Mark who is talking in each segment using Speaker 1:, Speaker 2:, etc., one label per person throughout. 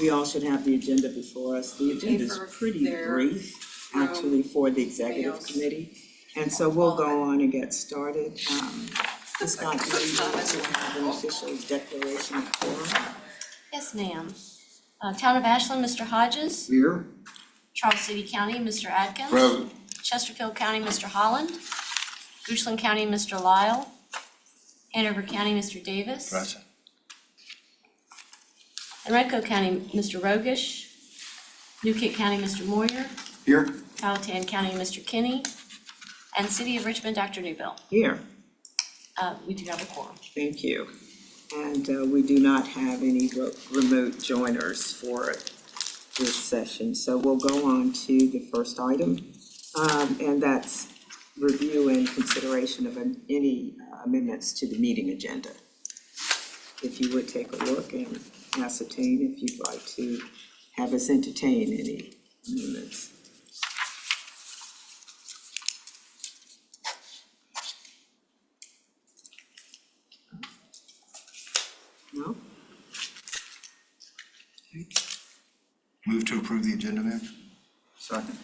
Speaker 1: we all should have the agenda before us. The agenda is pretty brief, actually, for the executive committee. And so we'll go on and get started. Ms. Scott, do you have an official declaration of quorum?
Speaker 2: Yes, ma'am. Town of Ashland, Mr. Hodges.
Speaker 3: Here.
Speaker 2: Charles City County, Mr. Atkins.
Speaker 3: Present.
Speaker 2: Chesterfield County, Mr. Holland. Goochland County, Mr. Lyle. Hanover County, Mr. Davis.
Speaker 3: Present.
Speaker 2: Renco County, Mr. Rogish. Newkirk County, Mr. Moyer.
Speaker 3: Here.
Speaker 2: Powhatan County, Mr. Kinney. And City of Richmond, Dr. Newbill.
Speaker 1: Here.
Speaker 2: We do have a quorum.
Speaker 1: Thank you. And we do not have any remote joiners for this session. So we'll go on to the first item, and that's review and consideration of any amendments to the meeting agenda. If you would take a look and ascertain if you'd like to have us entertain any amendments. No?
Speaker 3: Move to approve the agenda, ma'am. Second.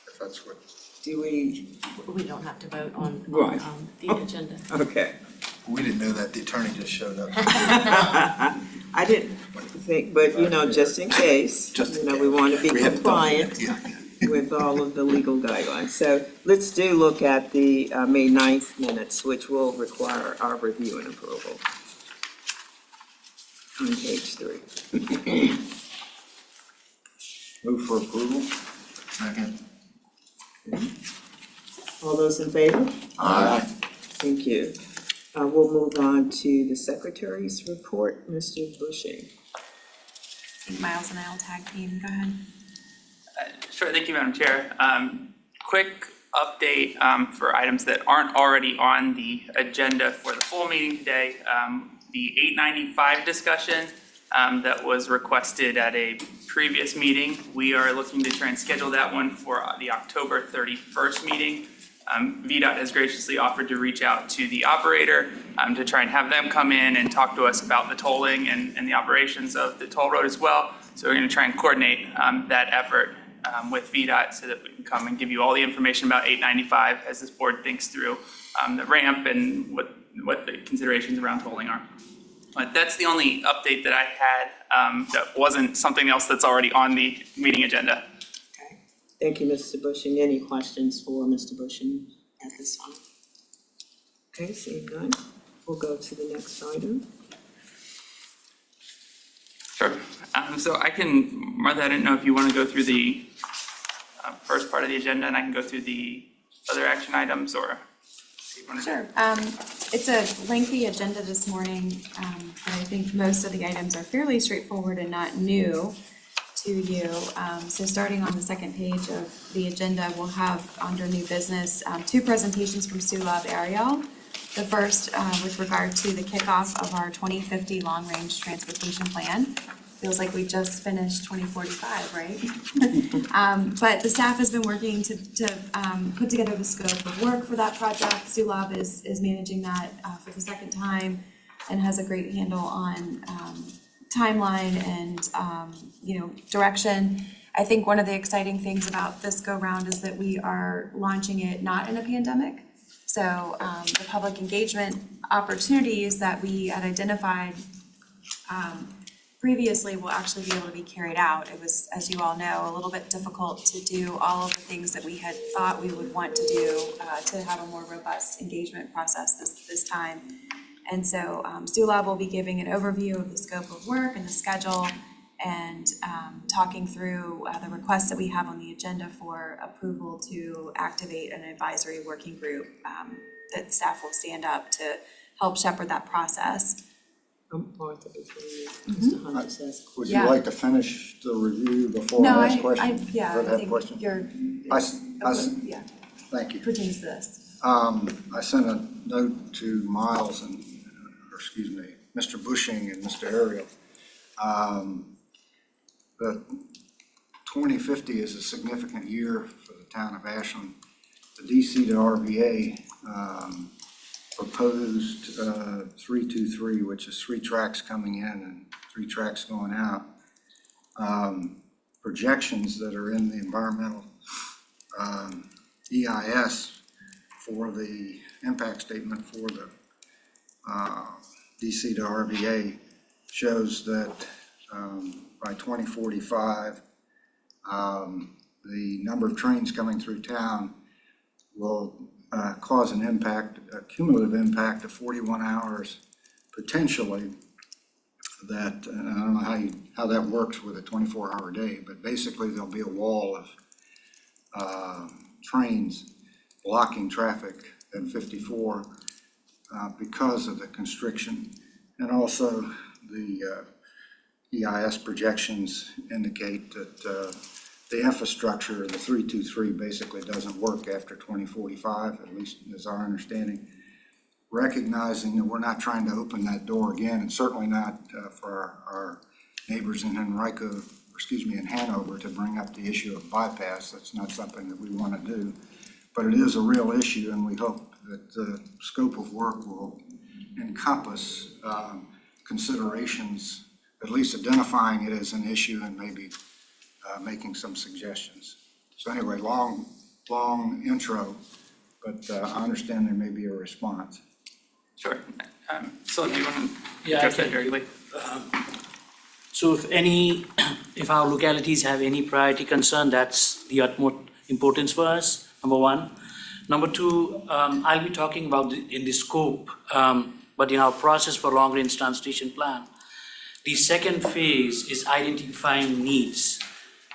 Speaker 3: If that's what.
Speaker 1: Do we?
Speaker 2: We don't have to vote on
Speaker 1: Right.
Speaker 2: The agenda.
Speaker 1: Okay.
Speaker 3: We didn't know that. The attorney just showed up.
Speaker 1: I didn't think, but you know, just in case, we want to be compliant with all of the legal guidelines. So let's do look at the May 9th minutes, which will require our review and approval. On page 3.
Speaker 3: Move for approval. Second.
Speaker 1: All those in favor?
Speaker 3: Aye.
Speaker 1: Thank you. We'll move on to the secretary's report, Mr. Bushing.
Speaker 4: Miles and I will tag team. Go ahead.
Speaker 5: Sure, thank you, Madam Chair. Quick update for items that aren't already on the agenda for the full meeting today. The 895 discussion that was requested at a previous meeting, we are looking to try and schedule that one for the October 31st meeting. VDOT has graciously offered to reach out to the operator to try and have them come in and talk to us about the tolling and the operations of the toll road as well. So we're going to try and coordinate that effort with VDOT so that we can come and give you all the information about 895 as this board thinks through the ramp and what the considerations around tolling are. But that's the only update that I had that wasn't something else that's already on the meeting agenda.
Speaker 1: Okay. Thank you, Mr. Bushing. Any questions for Mr. Bushing at this time? Okay, seeing none, we'll go to the next item.
Speaker 5: Sure. So I can, Martha, I didn't know if you want to go through the first part of the agenda and I can go through the other action items, or what you want to do?
Speaker 4: Sure. It's a lengthy agenda this morning, but I think most of the items are fairly straightforward and not new to you. So starting on the second page of the agenda, we'll have under new business 2 presentations from Sulab Ariel. The first with regard to the kickoff of our 2050 long-range transportation plan. Feels like we just finished 2045, right? But the staff has been working to put together the scope of work for that project. Sulab is managing that for the second time and has a great handle on timeline and direction. I think one of the exciting things about this go-round is that we are launching it not in a pandemic. So the public engagement opportunities that we had identified previously will actually be able to be carried out. It was, as you all know, a little bit difficult to do all of the things that we had thought we would want to do to have a more robust engagement process this time. And so Sulab will be giving an overview of the scope of work and the schedule and talking through the requests that we have on the agenda for approval to activate an advisory working group that staff will stand up to help shepherd that process.
Speaker 1: Martha, before Mr. Hodges has.
Speaker 3: Would you
Speaker 4: Yeah.
Speaker 3: like to finish the review before
Speaker 4: No,
Speaker 3: I ask questions?
Speaker 4: yeah,
Speaker 3: Or
Speaker 4: I
Speaker 3: have
Speaker 4: think
Speaker 3: questions?
Speaker 4: you're, yeah,
Speaker 3: Thank you.
Speaker 4: pertains to this.
Speaker 3: I sent a note to Miles Mr. Bushing and Mr. Ariel. The 2050 is a significant year for the town of Ashland. The DC to RVA proposed 323, which is 3 tracks coming in and 3 tracks going out, projections that are in the environmental EIS for the impact statement for the DC to RVA shows that by 2045, the number of trains coming through town will cause an impact, a cumulative impact of 41 hours potentially. That, and I don't know how that works with a 24-hour day, but basically there'll be a wall of trains blocking traffic at 54 because of the constriction. And also the EIS projections indicate that the infrastructure, the 323 basically doesn't work after 2045, at least is our understanding. Recognizing that we're not trying to open that door again, and certainly not for our neighbors in in Hanover to bring up the issue of bypass. That's not something that we want to do, but it is a real issue, and we hope that the scope of work will encompass considerations, at least identifying it as an issue and maybe making some suggestions. So anyway, long intro, but I understand there may be a response.
Speaker 5: Sure. So do you want to
Speaker 6: I
Speaker 5: address that
Speaker 6: can.
Speaker 5: directly?
Speaker 6: So if our localities have any priority concern, that's the utmost importance for us, number one. Number two, I'll be talking about in the scope, but in our process for long-range transportation plan, the second phase is identifying needs,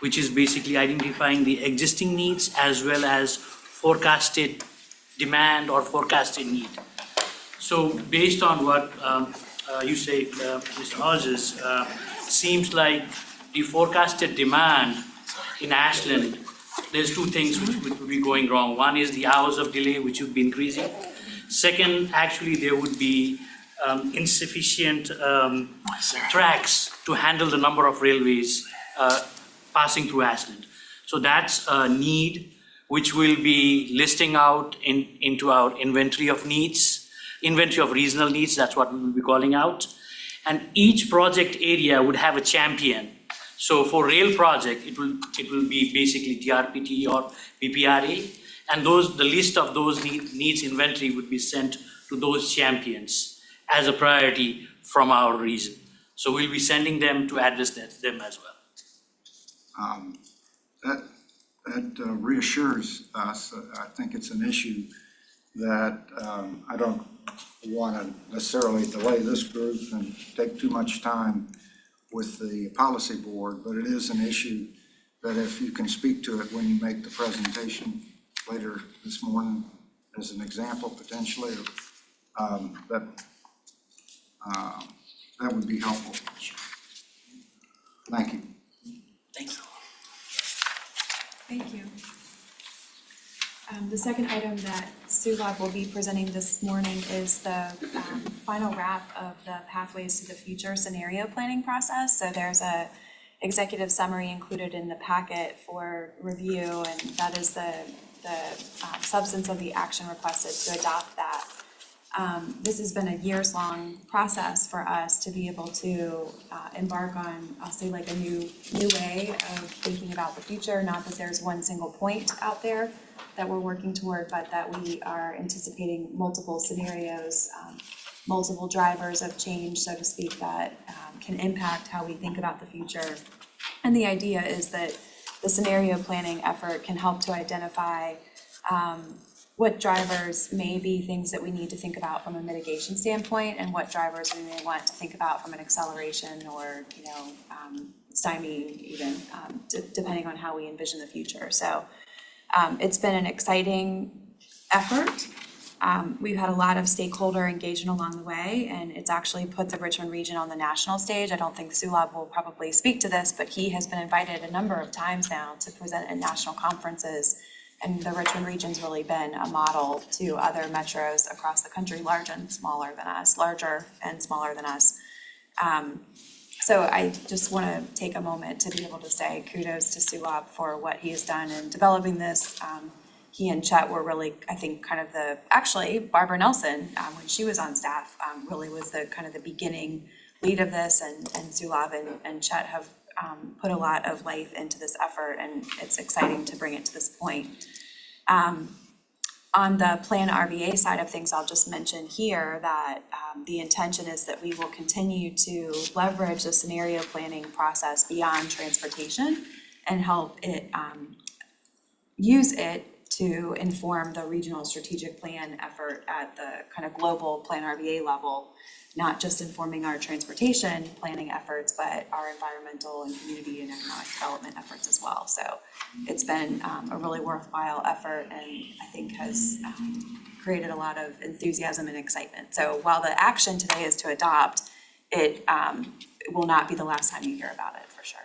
Speaker 6: which is basically identifying the existing needs as well as forecasted demand or forecasted need. So based on what you say, Mr. Hodges, seems like the forecasted demand in Ashland, there's two things which would be going wrong. One is the hours of delay, which would be increasing. Second, actually, there would be insufficient tracks to handle the number of railways passing through Ashland. So that's a need which we'll be listing out into our inventory of needs. Inventory of regional needs, that's what we will be calling out. And each project area would have a champion. So for rail project, it will be basically TRPT or PPRA. And the list of those needs inventory would be sent to those champions as a priority from our region. So we'll be sending them to address them as well.
Speaker 3: That reassures us. I think it's an issue that I don't want to necessarily delay this group and take too much time with the policy board, but it is an issue that if you can speak to it when you make the presentation later this morning as an example potentially, that would be helpful. Thank you.
Speaker 6: Thanks.
Speaker 4: Thank you. The second item that Sulab will be presenting this morning is the final wrap of the Pathways to the Future scenario planning process. So there's a executive summary included in the packet for review, and that is the substance of the action requested to adopt that. This has been a years-long process for us to be able to embark on, I'll say, like a new way of thinking about the future. Not that there's one single point out there that we're working toward, but that we are anticipating multiple scenarios, multiple drivers of change, so to speak, that can impact how we think about the future. And the idea is that the scenario planning effort can help to identify what drivers may be things that we need to think about from a mitigation standpoint, and what drivers we may want to think about from an acceleration or, stymie even, depending on how we envision the future. So it's been an exciting effort. We've had a lot of stakeholder engagement along the way, and it's actually put the Richmond region on the national stage. I don't think Sulab will probably speak to this, but he has been invited a number of times now to present at national conferences. And the Richmond region's really been a model to other metros across the country, larger and smaller than us. So I just want to take a moment to be able to say kudos to Sulab for what he has done in developing this. he and Chet were really, I think, kind of actually, Barbara Nelson, when she was on staff, really was the kind of the beginning lead of this, and Zulav and Chet have put a lot of life into this effort, and it's exciting to bring it to this point. On the Plan RVA side of things, I'll just mention here that the intention is that we will continue to leverage the scenario planning process beyond transportation and help it, use it to inform the regional strategic plan effort at the kind of global Plan RVA level, not just informing our transportation planning efforts, but our environmental and community and economic development efforts as well. So it's been a really worthwhile effort, and I think has created a lot of enthusiasm and excitement. So while the action today is to adopt, it will not be the last time you hear about it, for sure.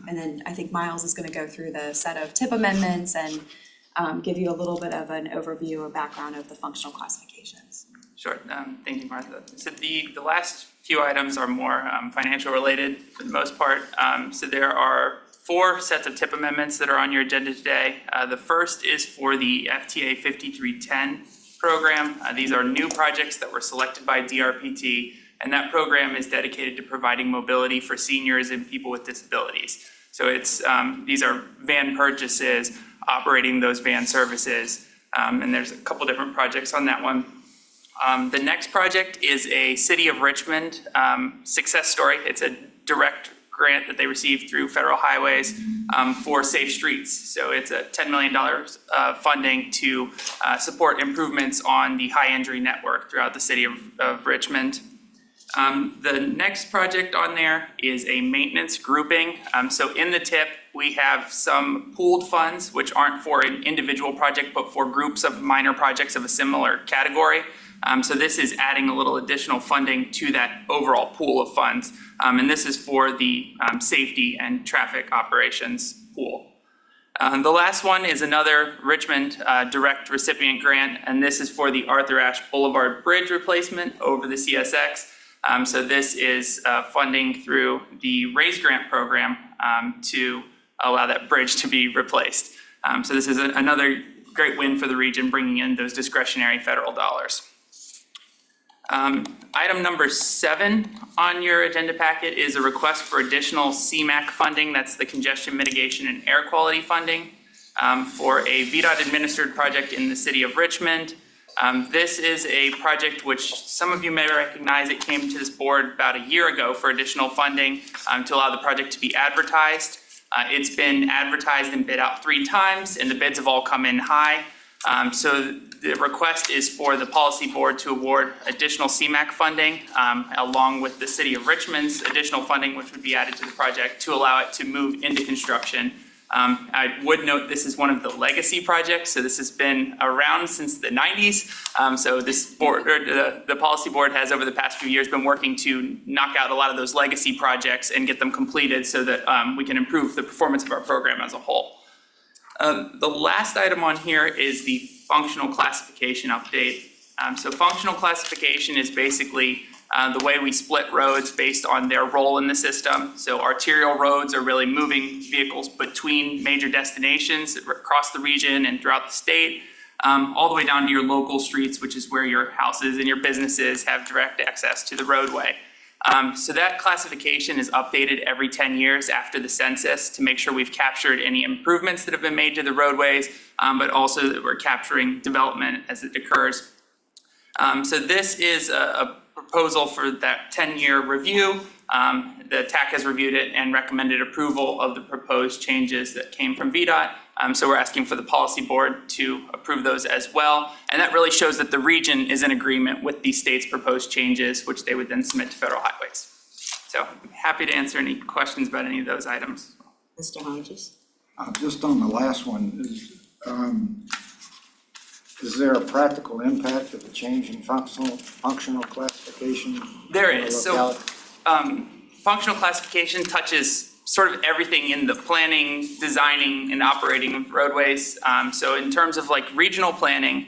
Speaker 4: And then I think Miles is going to go through the set of tip amendments and give you a little bit of an overview or background of the functional classifications.
Speaker 5: Sure, thank you, Martha. So the last few items are more financial related for the most part. So there are 4 sets of tip amendments that are on your agenda today. The first is for the FTA 5310 program. These are new projects that were selected by DRPT, and that program is dedicated to providing mobility for seniors and people with disabilities. So it's these are van purchases, operating those van services, and there's a couple different projects on that one. The next project is a City of Richmond success story. It's a direct grant that they received through Federal Highways for safe streets. So it's a $10 million funding to support improvements on the high injury network throughout the City of Richmond. The next project on there is a maintenance grouping. So in the tip, we have some pooled funds, which aren't for an individual project, but for groups of minor projects of a similar category. So this is adding a little additional funding to that overall pool of funds. And this is for the safety and traffic operations pool. The last one is another Richmond direct recipient grant, and this is for the Arthur Ashe Boulevard Bridge replacement over the CSX. So this is funding through the RAISE grant program to allow that bridge to be replaced. So this is another great win for the region, bringing in those discretionary federal dollars. Item number 7 on your agenda packet is a request for additional CMAQ funding. That's the Congestion Mitigation and Air Quality funding for a VDOT administered project in the City of Richmond. This is a project which some of you may recognize. It came to this board about a year ago for additional funding to allow the project to be advertised. It's been advertised and bid out 3 times, and the bids have all come in high. So the request is for the policy board to award additional CMAQ funding along with the City of Richmond's additional funding, which would be added to the project to allow it to move into construction. I would note this is one of the legacy projects, so this has been around since the 90s. So this board, or the policy board, has over the past few years been working to knock out a lot of those legacy projects and get them completed so that we can improve the performance of our program as a whole. The last item on here is the functional classification update. So functional classification is basically the way we split roads based on their role in the system. So arterial roads are really moving vehicles between major destinations across the region and throughout the state, all the way down to your local streets, which is where your houses and your businesses have direct access to the roadway. So that classification is updated every 10 years after the census to make sure we've captured any improvements that have been made to the roadways, but also that we're capturing development as it occurs. So this is a proposal for that 10-year review. The TAC has reviewed it and recommended approval of the proposed changes that came from VDOT. So we're asking for the policy board to approve those as well. And that really shows that the region is in agreement with the state's proposed changes, which they would then submit to Federal Highways. So I'm happy to answer any questions about any of those items.
Speaker 1: Mr. Hodges?
Speaker 3: Just on the last one, is there a practical impact of the change in functional classification?
Speaker 5: There is. So functional classification touches sort of everything in the planning, designing, and operating of roadways. So in terms of like regional planning,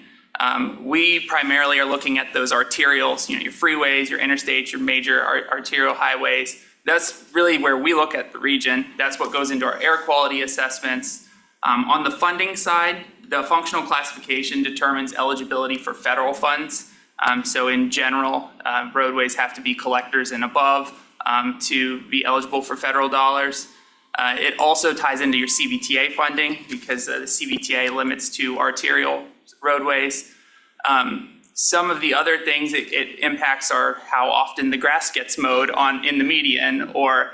Speaker 5: we primarily are looking at those arterials, your freeways, your interstates, your major arterial highways. That's really where we look at the region. That's what goes into our air quality assessments. On the funding side, the functional classification determines eligibility for federal funds. So in general, roadways have to be collectors and above to be eligible for federal dollars. It also ties into your CVTA funding because the CVTA limits to arterial roadways. Some of the other things it impacts are how often the grass gets mowed in the median, or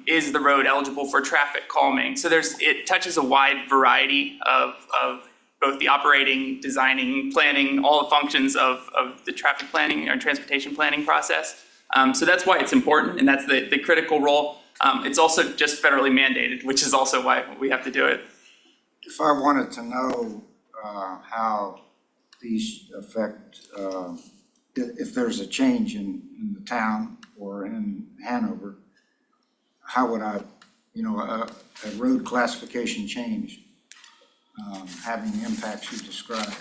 Speaker 5: is the road eligible for traffic calming. So it touches a wide variety of both the operating, designing, planning, all the functions of the traffic planning or transportation planning process. So that's why it's important, and that's the critical role. It's also just federally mandated, which is also why we have to do it.
Speaker 3: If I wanted to know how these affect, if there's a change in the town or in Hanover, how would I, a road classification change, having the impacts you described,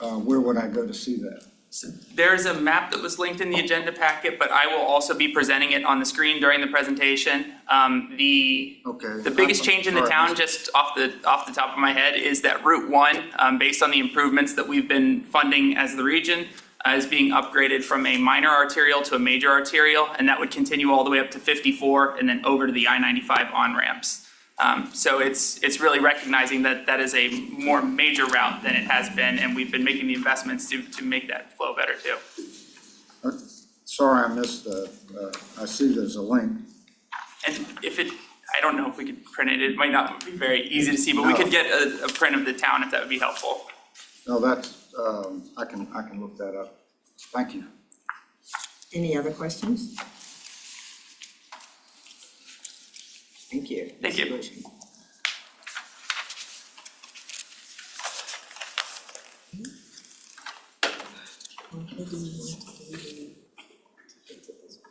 Speaker 3: where would I go to see that?
Speaker 5: So there's a map that was linked in the agenda packet, but I will also be presenting it on the screen during the presentation. The biggest change in the town, just off the top of my head, is that Route 1, based on the improvements that we've been funding as the region, is being upgraded from a minor arterial to a major arterial, and that would continue all the way up to 54 and then over to the I-95 on-ramps. So it's really recognizing that that is a more major route than it has been, and we've been making the investments to make that flow better too.
Speaker 3: Sorry, I missed I see there's a link.
Speaker 5: And I don't know if we could print it, it might not be very easy to see, but we could get a print of the town if that would be helpful.
Speaker 3: No, that's, I can look that up. Thank you.
Speaker 1: Any other questions? Thank you.
Speaker 5: Thank you.
Speaker 1: Mr. Bushman.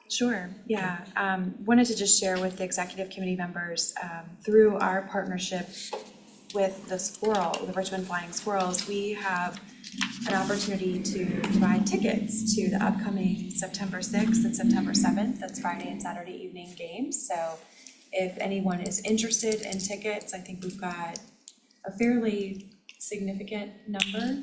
Speaker 4: Sure, yeah. Wanted to just share with the executive committee members, through our partnership with the Richmond Flying Squirrels, we have an opportunity to provide tickets to the upcoming September 6th and September 7th, that's Friday and Saturday evening games. So if anyone is interested in tickets, I think we've got a fairly significant number.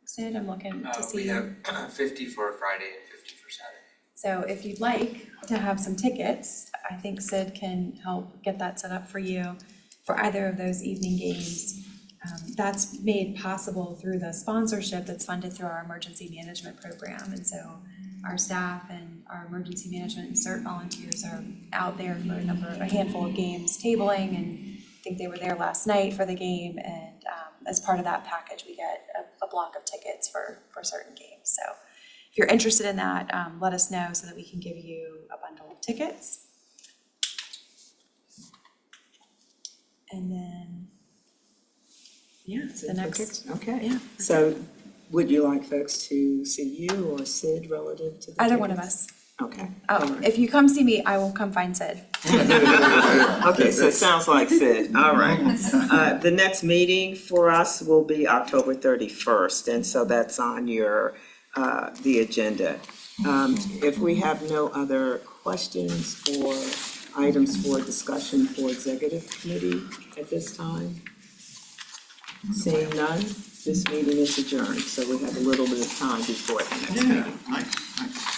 Speaker 4: Sid, I'm looking to see.
Speaker 7: We have 50 for Friday and 50 for Saturday.
Speaker 4: So if you'd like to have some tickets, I think Sid can help get that set up for you for either of those evening games. That's made possible through the sponsorship that's funded through our emergency management program. And so our staff and our emergency management and CERT volunteers are out there for a handful of games tabling, and I think they were there last night for the game. And as part of that package, we get a block of tickets for certain games. So if you're interested in that, let us know so that we can give you a bundle of tickets. And then, the next.
Speaker 1: Okay.
Speaker 4: Yeah.
Speaker 1: So would you like folks to see you or Sid relative to the
Speaker 4: Either one of
Speaker 1: tickets?
Speaker 4: us.
Speaker 1: Okay.
Speaker 4: Oh, if you come see me, I will come find Sid.
Speaker 1: Okay, so it sounds like Sid. All right. The next meeting for us will be October 31st, and so that's on the agenda. If we have no other questions or items for discussion for executive committee at this time, seeing none, this meeting is adjourned, so we have a little bit of time before the next meeting.